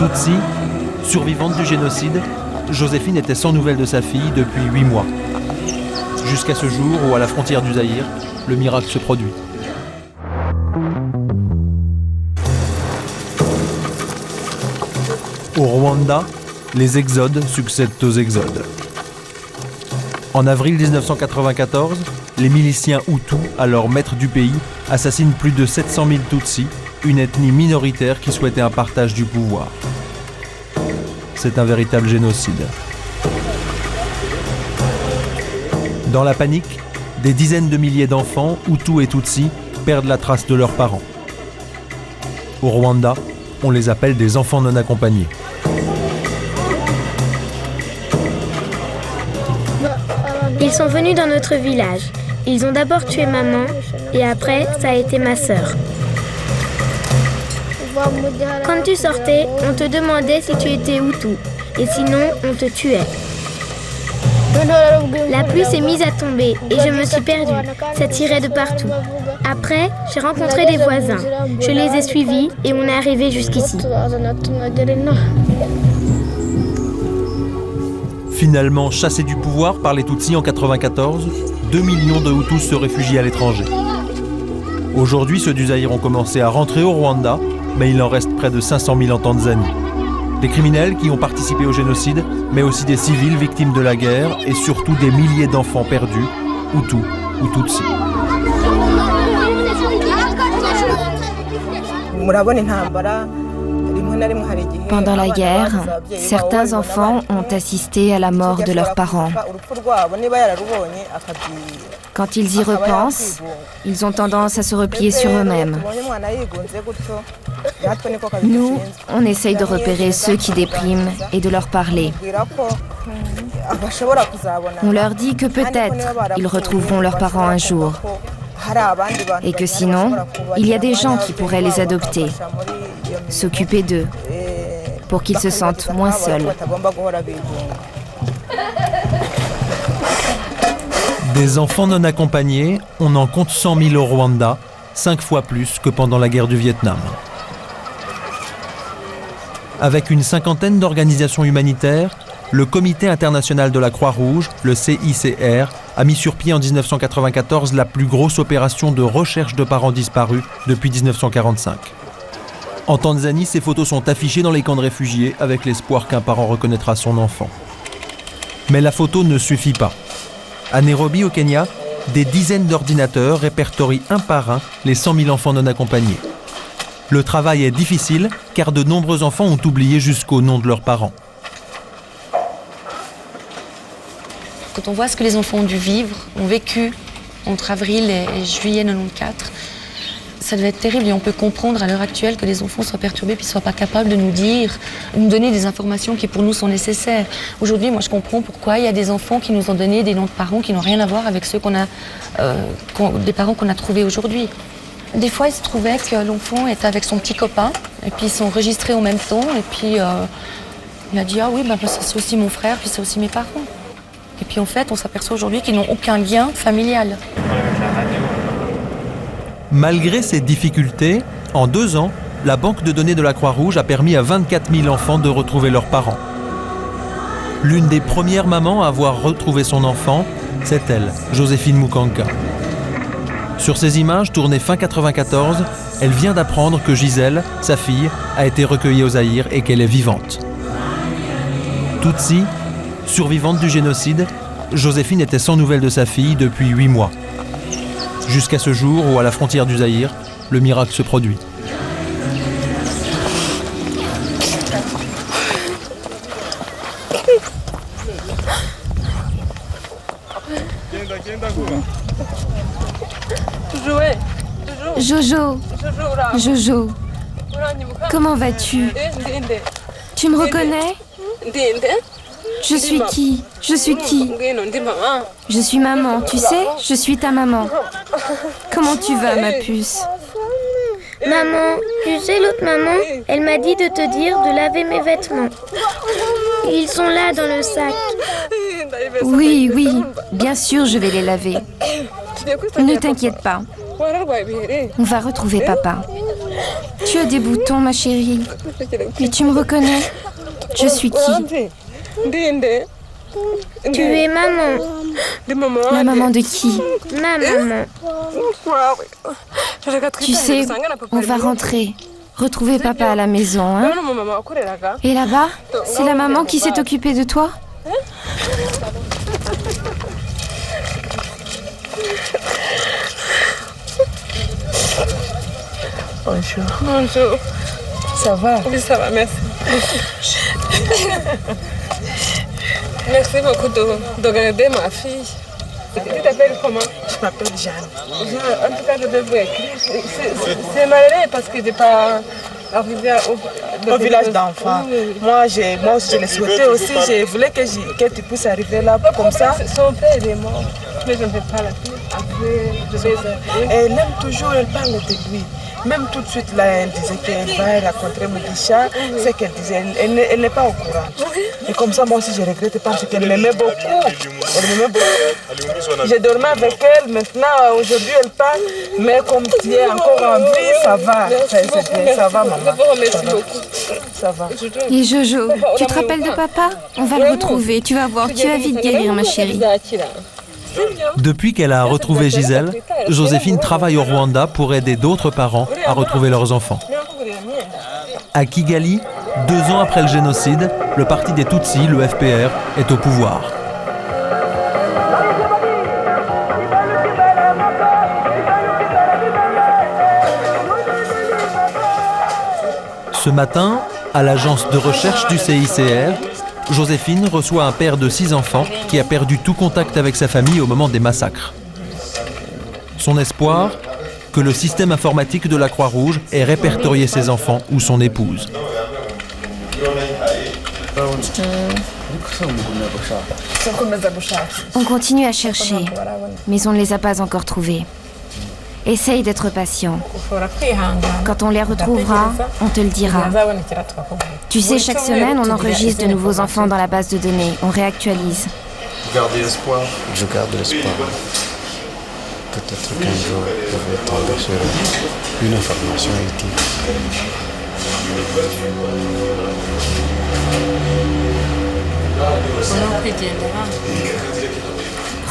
Tutsi, survivante du génocide, Joséphine était sans nouvelles de sa fille depuis 8 mois. Jusqu'à ce jour où, à la frontière du Zaïre, le miracle se produit. Au Rwanda, les exodes succèdent aux exodes. En avril 1994, les miliciens Hutus, alors maîtres du pays, assassinent plus de 700 000 Tutsis, une ethnie minoritaire qui souhaitait un partage du pouvoir. C'est un véritable génocide. Dans la panique, des dizaines de milliers d'enfants, Hutus et Tutsis, perdent la trace de leurs parents. Au Rwanda, on les appelle des enfants non accompagnés. Ils sont venus dans notre village. Ils ont d'abord tué maman et après, ça a été ma sœur. Quand tu sortais, on te demandait si tu étais Hutu et sinon, on te tuait. La pluie s'est mise à tomber et je me suis perdue. Ça tirait de partout. Après, j'ai rencontré des voisins. Je les ai suivis et on est arrivé jusqu'ici. Finalement chassés du pouvoir par les Tutsis en 1994, 2 millions de Hutus se réfugient à l'étranger. Aujourd'hui, ceux du Zaïre ont commencé à rentrer au Rwanda, mais il en reste près de 500 000 en Tanzanie. Des criminels qui ont participé au génocide, mais aussi des civils victimes de la guerre et surtout des milliers d'enfants perdus, Hutus ou Tutsis. Pendant la guerre, certains enfants ont assisté à la mort de leurs parents. Quand ils y repensent, ils ont tendance à se replier sur eux-mêmes. Nous, on essaye de repérer ceux qui dépriment et de leur parler. On leur dit que peut-être ils retrouveront leurs parents un jour. Et que sinon, il y a des gens qui pourraient les adopter, s'occuper d'eux, pour qu'ils se sentent moins seuls. Des enfants non accompagnés, on en compte 100 000 au Rwanda, 5 fois plus que pendant la guerre du Vietnam. Avec une cinquantaine d'organisations humanitaires, le Comité international de la Croix-Rouge, le CICR, a mis sur pied en 1994 la plus grosse opération de recherche de parents disparus depuis 1945. En Tanzanie, ces photos sont affichées dans les camps de réfugiés avec l'espoir qu'un parent reconnaîtra son enfant. Mais la photo ne suffit pas. À Nairobi, au Kenya, des dizaines d'ordinateurs répertorient un par un les 100 000 enfants non accompagnés. Le travail est difficile car de nombreux enfants ont oublié jusqu'au nom de leurs parents. Quand on voit ce que les enfants ont dû vivre, ont vécu entre avril et juillet 94, ça devait être terrible et on peut comprendre à l'heure actuelle que les enfants soient perturbés et ne soient pas capables de nous dire, de nous donner des informations qui pour nous sont nécessaires. Aujourd'hui, moi je comprends pourquoi il y a des enfants qui nous ont donné des noms de parents qui n'ont rien à voir avec ceux des parents qu'on a trouvés aujourd'hui. Des fois, il se trouvait que l'enfant était avec son petit copain et puis ils sont enregistrés en même temps et puis il a dit « Ah oui, ça c'est aussi mon frère, puis c'est aussi mes parents ». Et puis en fait, on s'aperçoit aujourd'hui qu'ils n'ont aucun lien familial. Malgré ces difficultés, en 2 ans, la banque de données de la Croix-Rouge a permis à 24 000 enfants de retrouver leurs parents. L'une des premières mamans à avoir retrouvé son enfant, c'est elle, Joséphine Mukanka. Sur ces images tournées fin 1994, elle vient d'apprendre que Gisèle, sa fille, a été recueillie au Zaïre et qu'elle est vivante. Tutsi, survivante du génocide, Joséphine était sans nouvelles de sa fille depuis 8 mois. Jusqu'à ce jour où, à la frontière du Zaïre, le miracle se produit. Jojo, Jojo, comment vas-tu? Tu me reconnais? Je suis qui? Je suis qui? Je suis maman, tu sais? Je suis ta maman. Comment tu vas, ma puce? Maman, tu sais l'autre maman, elle m'a dit de te dire de laver mes vêtements. Ils sont là dans le sac. Oui, oui, bien sûr je vais les laver. Ne t'inquiète pas. On va retrouver papa. Tu as des boutons, ma chérie. Mais tu me reconnais? Je suis qui? Tu es maman. La maman de qui? Ma maman. Tu sais, on va rentrer. Retrouver papa à la maison, hein? Et là-bas, c'est la maman qui s'est occupée de toi? Bonjour. Bonjour. Ça va? Oui, ça va, merci. Merci beaucoup de garder ma fille. Tu t'appelles comment? Je m'appelle Jeanne. En tout cas, je vais vous écrire. C'est malheureux parce que je n'ai pas arrivé au village d'enfants. Moi, je le souhaitais aussi. Je voulais que tu puisses arriver là comme ça. Son père est mort, mais je ne vais pas la dire. Après, elle aime toujours, elle parle de lui. Même tout de suite, là, elle disait qu'elle va rencontrer Moudisha. C'est qu'elle disait, elle n'est pas au courant. Et comme ça, moi aussi, je regrette parce qu'elle m'aimait beaucoup. Elle m'aimait beaucoup. J'ai dormi avec elle. Maintenant, aujourd'hui, elle part. Mais comme tu es encore en vie, ça va. Ça va, maman. Merci beaucoup. Ça va. Et Jojo, tu te rappelles de papa? On va le retrouver. Tu vas voir, tu vas vite guérir, ma chérie. Depuis qu'elle a retrouvé Gisèle, Joséphine travaille au Rwanda pour aider d'autres parents à retrouver leurs enfants. À Kigali, 2 ans après le génocide, le parti des Tutsis, le FPR, est au pouvoir. Ce matin, à l'agence de recherche du CICR, Joséphine reçoit un père de 6 enfants qui a perdu tout contact avec sa famille au moment des massacres. Son espoir, que le système informatique de la Croix-Rouge ait répertorié ses enfants ou son épouse. On continue à chercher, mais on ne les a pas encore trouvés. Essaye d'être patient. Quand on les retrouvera, on te le dira. Tu sais, chaque semaine, on enregistre de nouveaux enfants dans la base de données. On réactualise. Gardez espoir. Je garde l'espoir. Peut-être qu'un jour, je vais tomber sur une information utile.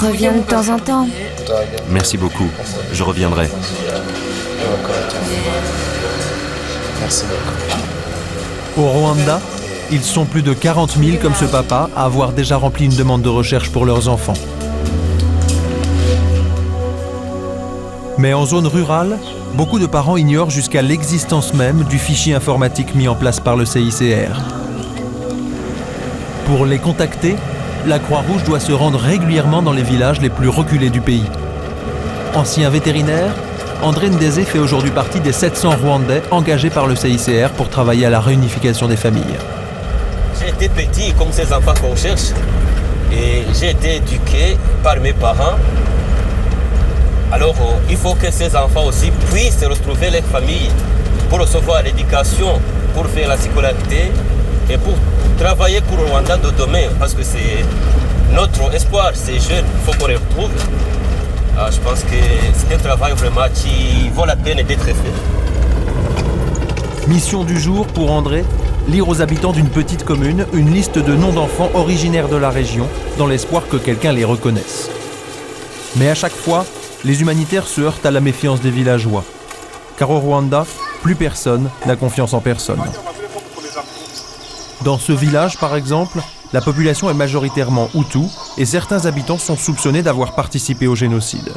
Reviens de temps en temps. Merci beaucoup. Je reviendrai. Merci beaucoup. Au Rwanda, ils sont plus de 40 000 comme ce papa à avoir déjà rempli une demande de recherche pour leurs enfants. Mais en zone rurale, beaucoup de parents ignorent jusqu'à l'existence même du fichier informatique mis en place par le CICR. Pour les contacter, la Croix-Rouge doit se rendre régulièrement dans les villages les plus reculés du pays. Ancien vétérinaire, André Ndeze fait aujourd'hui partie des 700 Rwandais engagés par le CICR pour travailler à la réunification des familles. J'ai été petit comme ces enfants qu'on cherche et j'ai été éduqué par mes parents. Alors il faut que ces enfants aussi puissent retrouver leur famille pour recevoir l'éducation, pour faire la scolarité et pour travailler pour le Rwanda de demain, parce que c'est notre espoir, ces jeunes, il faut qu'on les retrouve. Je pense que c'est un travail vraiment qui vaut la peine d'être fait. Mission du jour pour André, lire aux habitants d'une petite commune une liste de noms d'enfants originaires de la région, dans l'espoir que quelqu'un les reconnaisse. Mais à chaque fois, les humanitaires se heurtent à la méfiance des villageois. Car au Rwanda, plus personne n'a confiance en personne. Dans ce village, par exemple, la population est majoritairement Hutu et certains habitants sont soupçonnés d'avoir participé au génocide.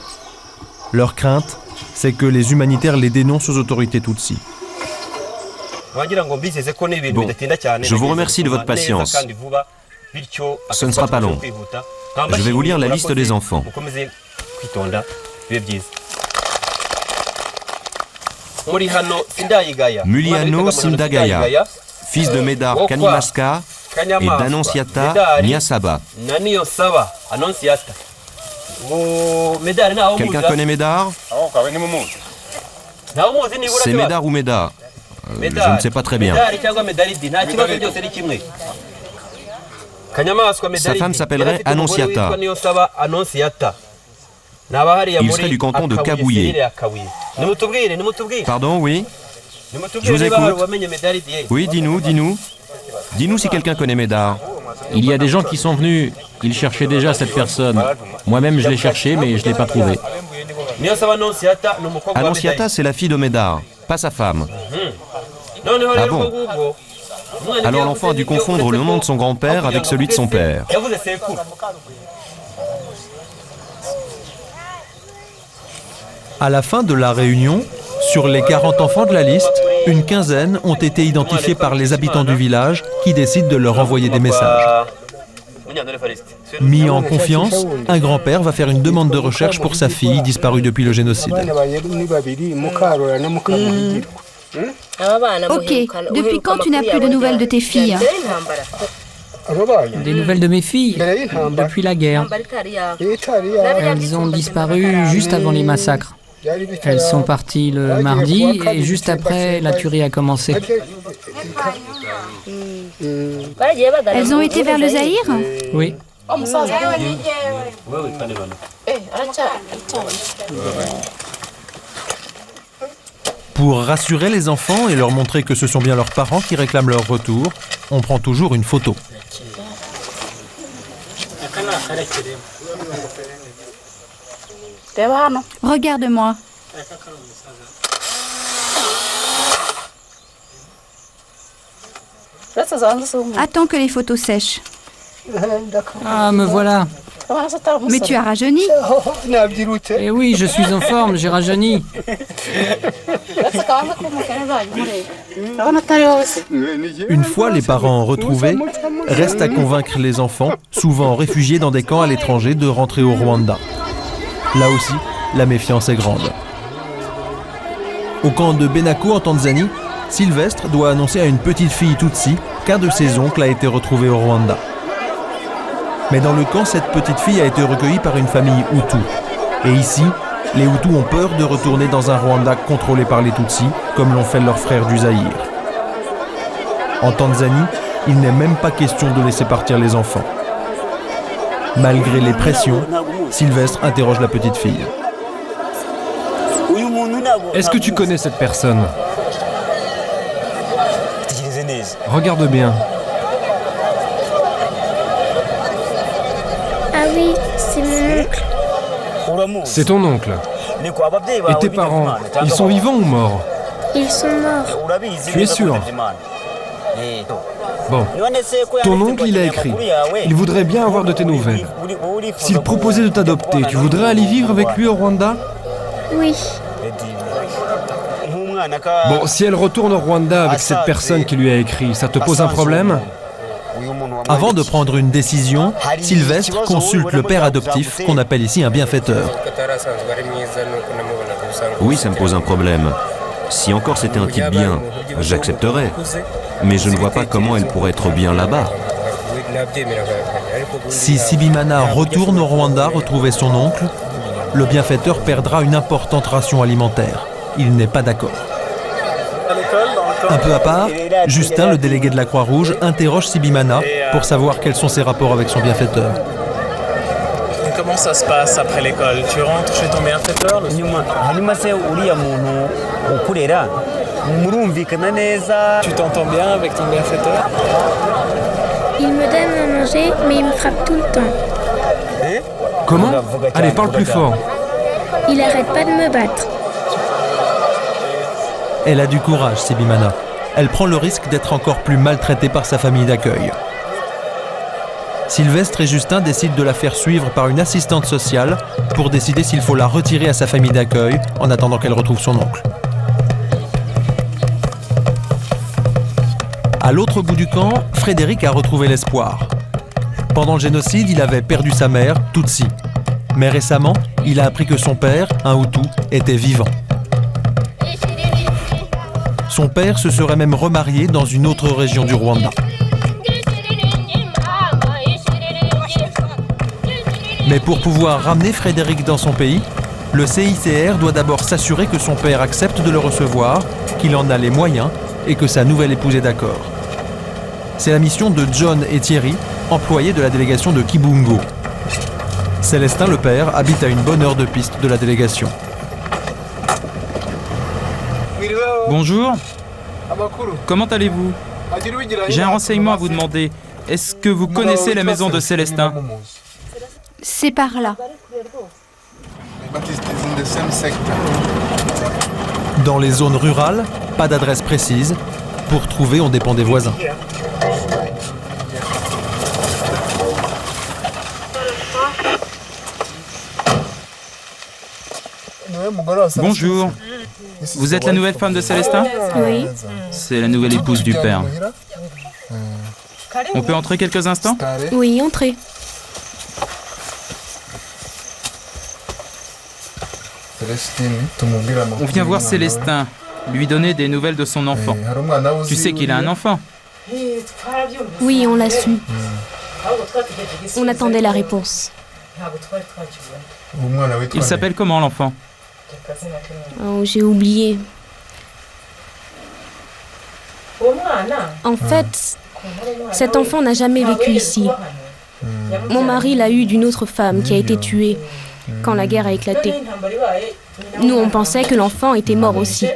Leur crainte, c'est que les humanitaires les dénoncent aux autorités Tutsis. Bon, je vous remercie de votre patience. Ce ne sera pas long. Je vais vous lire la liste des enfants. Muliano Sindagaya, fils de Médard Kanimaska et d'Annonciata Niasaba. Quelqu'un connaît Médard? C'est Médard ou Médard? Je ne sais pas très bien. Sa femme s'appellerait Annonciata. Il serait du canton de Kabouye. Pardon, oui? Je vous écoute. Oui, dis-nous. Dis-nous si quelqu'un connaît Médard. Il y a des gens qui sont venus, ils cherchaient déjà cette personne. Moi-même, je l'ai cherché, mais je ne l'ai pas trouvé. Annonciata, c'est la fille de Médard, pas sa femme. Ah bon? Alors l'enfant a dû confondre le nom de son grand-père avec celui de son père. À la fin de la réunion, sur les 40 enfants de la liste, une quinzaine ont été identifiés par les habitants du village qui décident de leur envoyer des messages. Mis en confiance, un grand-père va faire une demande de recherche pour sa fille disparue depuis le génocide. Ok, depuis quand tu n'as plus de nouvelles de tes filles? Des nouvelles de mes filles? Depuis la guerre. Elles ont disparu juste avant les massacres. Elles sont parties le mardi et juste après, la tuerie a commencé. Elles ont été vers le Zaïre? Oui. Pour rassurer les enfants et leur montrer que ce sont bien leurs parents qui réclament leur retour, on prend toujours une photo. Regarde-moi. Attends que les photos sèchent. Ah, me voilà. Mais tu as rajeuni. Eh oui, je suis en forme, j'ai rajeuni. Une fois les parents retrouvés, reste à convaincre les enfants, souvent réfugiés dans des camps à l'étranger, de rentrer au Rwanda. Là aussi, la méfiance est grande. Au camp de Benako en Tanzanie, Sylvestre doit annoncer à une petite fille Tutsi qu'un de ses oncles a été retrouvé au Rwanda. Mais dans le camp, cette petite fille a été recueillie par une famille Hutu. Et ici, les Hutus ont peur de retourner dans un Rwanda contrôlé par les Tutsis, comme l'ont fait leurs frères du Zaïre. En Tanzanie, il n'est même pas question de laisser partir les enfants. Malgré les pressions, Sylvestre interroge la petite fille. Est-ce que tu connais cette personne? Regarde bien. Ah oui, c'est mon oncle. C'est ton oncle. Et tes parents, ils sont vivants ou morts? Ils sont morts. Tu es sûr? Bon. Ton oncle, il a écrit. Il voudrait bien avoir de tes nouvelles. S'il proposait de t'adopter, tu voudrais aller vivre avec lui au Rwanda? Oui. Bon, si elle retourne au Rwanda avec cette personne qui lui a écrit, ça te pose un problème? Avant de prendre une décision, Sylvestre consulte le père adoptif, qu'on appelle ici un bienfaiteur. Oui, ça me pose un problème. Si encore c'était un type bien, j'accepterais. Mais je ne vois pas comment elle pourrait être bien là-bas. Si Sibimana retourne au Rwanda retrouver son oncle, le bienfaiteur perdra une importante ration alimentaire. Il n'est pas d'accord. Un peu à part, Justin, le délégué de la Croix-Rouge, interroge Sibimana pour savoir quels sont ses rapports avec son bienfaiteur. Comment ça se passe après l'école? Tu rentres chez ton bienfaiteur le soir? Tu t'entends bien avec ton bienfaiteur? Il me donne à manger, mais il me frappe tout le temps. Comment? Allez, parle plus fort. Il arrête pas de me battre. Elle a du courage, Sibimana. Elle prend le risque d'être encore plus maltraitée par sa famille d'accueil. Sylvestre et Justin décident de la faire suivre par une assistante sociale pour décider s'il faut la retirer à sa famille d'accueil en attendant qu'elle retrouve son oncle. À l'autre bout du camp, Frédéric a retrouvé l'espoir. Pendant le génocide, il avait perdu sa mère, Tutsi. Mais récemment, il a appris que son père, un Hutu, était vivant. Son père se serait même remarié dans une autre région du Rwanda. Mais pour pouvoir ramener Frédéric dans son pays, le CICR doit d'abord s'assurer que son père accepte de le recevoir, qu'il en a les moyens et que sa nouvelle épouse est d'accord. C'est la mission de John et Thierry, employés de la délégation de Kibungo. Célestin, le père, habite à une bonne heure de piste de la délégation. Bonjour, Comment allez-vous? J'ai un renseignement à vous demander. Est-ce que vous connaissez la maison de Célestin? C'est par là. Dans les zones rurales, pas d'adresse précise. Pour trouver, on dépend des voisins. Bonjour. Vous êtes la nouvelle femme de Célestin? Oui. C'est la nouvelle épouse du père. On peut entrer quelques instants? Oui, entrez. On vient voir Célestin, lui donner des nouvelles de son enfant. Tu sais qu'il a un enfant? Oui, on l'a su. On attendait la réponse. Il s'appelle comment, l'enfant? Oh, j'ai oublié. En fait, cet enfant n'a jamais vécu ici. Mon mari l'a eu d'une autre femme qui a été tuée quand la guerre a éclaté. Nous, on pensait que l'enfant était mort aussi.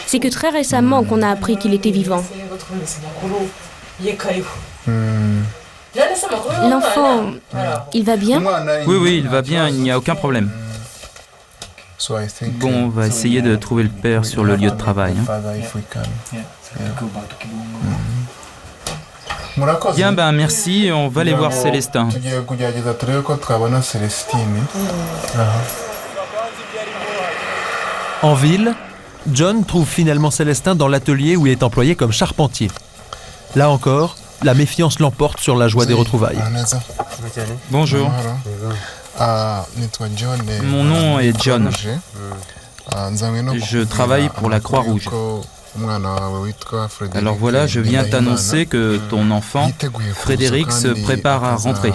C'est que très récemment qu'on a appris qu'il était vivant. L'enfant, il va bien? Oui, il va bien, il n'y a aucun problème. Bon, on va essayer de trouver le père sur le lieu de travail. Bien, ben merci, on va aller voir Célestin. En ville, John trouve finalement Célestin dans l'atelier où il est employé comme charpentier. Là encore, la méfiance l'emporte sur la joie des retrouvailles. Bonjour. Mon nom est John. Je travaille pour la Croix-Rouge. Alors voilà, je viens t'annoncer que ton enfant, Frédéric, se prépare à rentrer.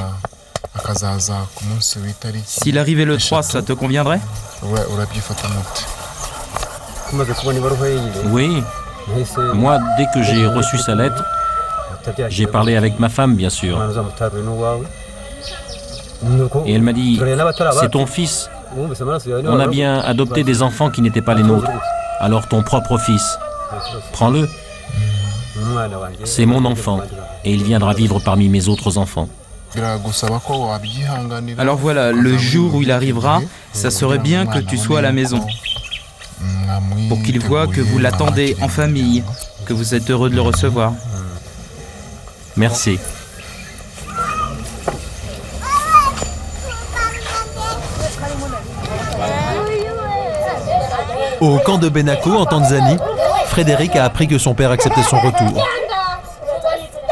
S'il arrivait le 3, ça te conviendrait? Oui. Moi, dès que j'ai reçu sa lettre, j'ai parlé avec ma femme, bien sûr. Et elle m'a dit, c'est ton fils. On a bien adopté des enfants qui n'étaient pas les nôtres. Alors ton propre fils, prends-le. C'est mon enfant et il viendra vivre parmi mes autres enfants. Alors voilà, le jour où il arrivera, ça serait bien que tu sois à la maison. Pour qu'il voie que vous l'attendez en famille, que vous êtes heureux de le recevoir. Merci. Au camp de Benako, en Tanzanie, Frédéric a appris que son père acceptait son retour.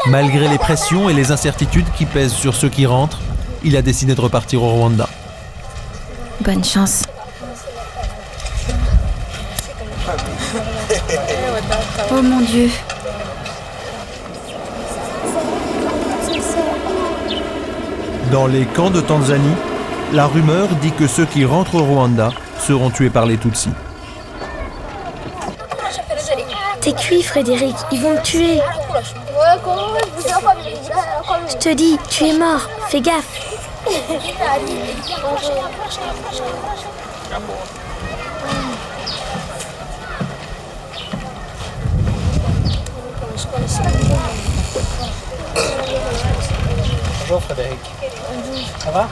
Malgré les pressions et les incertitudes qui pèsent sur ceux qui rentrent, il a décidé de repartir au Rwanda. Bonne chance. Oh mon Dieu. Dans les camps de Tanzanie, la rumeur dit que ceux qui rentrent au Rwanda seront tués par les Tutsis. T'es cuit, Frédéric, ils vont me tuer. Je te dis, tu es mort, fais gaffe. Bonjour Frédéric. Ça va?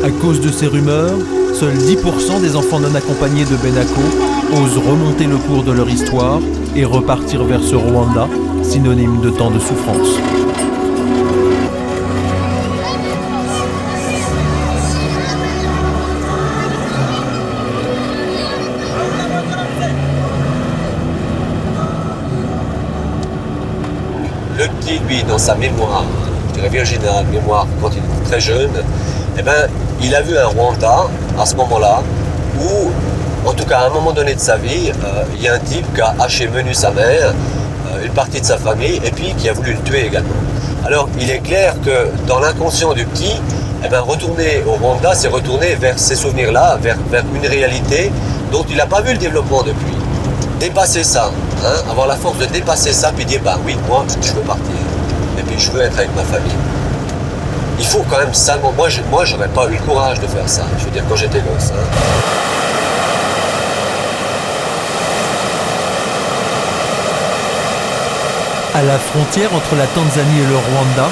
À cause de ces rumeurs, seuls 10% des enfants non accompagnés de Benako osent remonter le cours de leur histoire et repartir vers ce Rwanda, synonyme de tant de souffrance. Le petit, lui, dans sa mémoire, je dirais virginale, mémoire quand il était très jeune, eh ben, il a vu un Rwanda à ce moment-là où, en tout cas à un moment donné de sa vie, il y a un type qui a haché menu sa mère, une partie de sa famille, et puis qui a voulu le tuer également. Alors il est clair que dans l'inconscient du petit, eh ben, retourner au Rwanda, c'est retourner vers ces souvenirs-là, vers une réalité dont il n'a pas vu le développement depuis. Dépasser ça, Hein, avoir la force de dépasser ça puis dire bah oui, moi je veux partir. Et puis je veux être avec ma famille. Il faut quand même ça. Moi j'aurais pas eu le courage de faire ça. Je veux dire, quand j'étais gosse. Hein. À la frontière entre la Tanzanie et le Rwanda,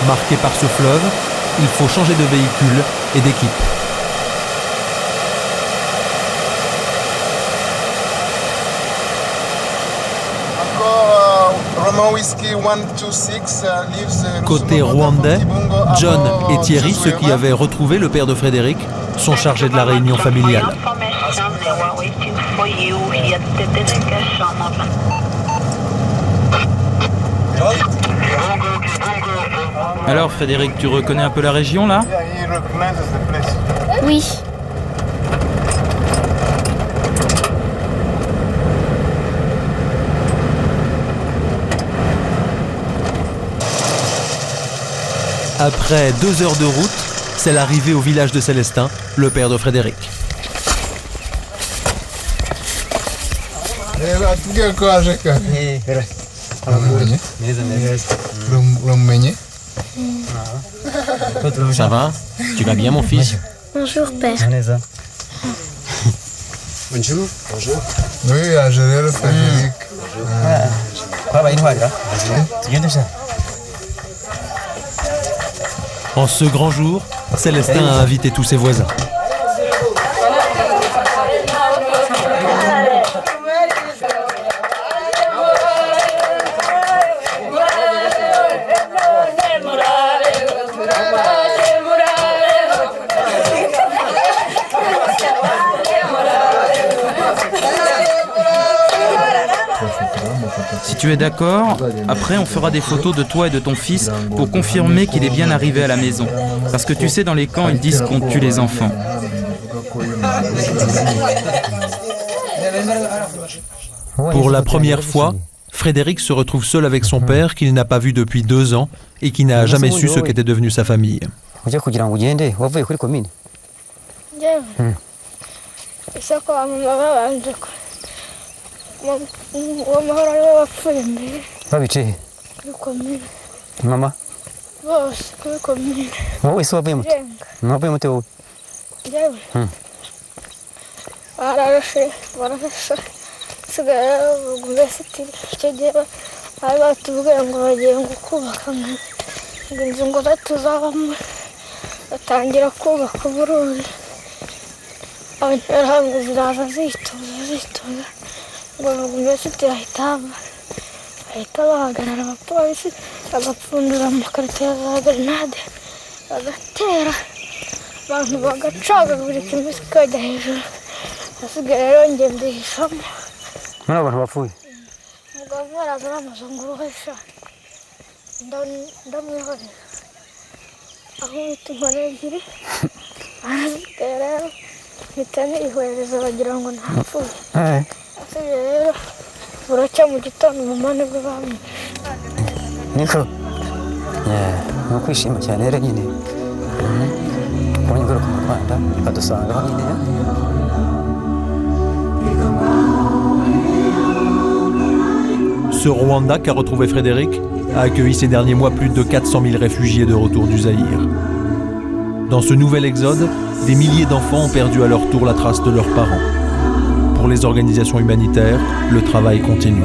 marquée par ce fleuve, il faut changer de véhicule et d'équipe. Côté rwandais, John et Thierry, ceux qui avaient retrouvé le père de Frédéric, sont chargés de la réunion familiale. Alors Frédéric, tu reconnais un peu la région là? Oui. Après 2 heures de route, c'est l'arrivée au village de Célestin, le père de Frédéric. Ça va? Tu vas bien, mon fils? Bonjour, père. Bonjour. Bonjour. Oui, je vais Frédéric. En ce grand jour, Célestin a invité tous ses voisins. Si tu es d'accord, après on fera des photos de toi et de ton fils pour confirmer qu'il est bien arrivé à la maison. Parce que tu sais, dans les camps, ils disent qu'on tue les enfants. Pour la première fois, Frédéric se retrouve seul avec son père qu'il n'a pas vu depuis 2 ans et qui n'a jamais su ce qu'était devenue sa famille. Mama? Wowe ese wavuye muto? Mwavuye muto wowe? Bararashe sigara mbese icyo gihe bari batubwiye ngo bagiye kubaka inzu ngo tuzabamo, batangira kubaka uburundi, abanyarwanda ziraza zitoza ngo mbese turahita bahagarara abapolisi bagapfundura amakarito ya za grenade bagatera abantu bagacagagurika imitwe ikajya hejuru, hasigaye rero njye mbihishamo. Muri abo bantu bapfuye? Umugabo araza n'amazungu uruhesha ndamwihorera aho bita inkoni ebyiri, hasigaye rero mpita nihwereza bagira ngo ntapfuye. Hasigaye rero buracya mu gitondo mama nibwo bamwishe. Niko? Ni ukwishima cyane rero nyine kubona ingaruka mu Rwanda bakadusanga aho nyine. Ce Rwanda qu'a retrouvé Frédéric a accueilli ces derniers mois plus de 400 000 réfugiés de retour du Zaïre. Dans ce nouvel exode, des milliers d'enfants ont perdu à leur tour la trace de leurs parents. Pour les organisations humanitaires, le travail continue.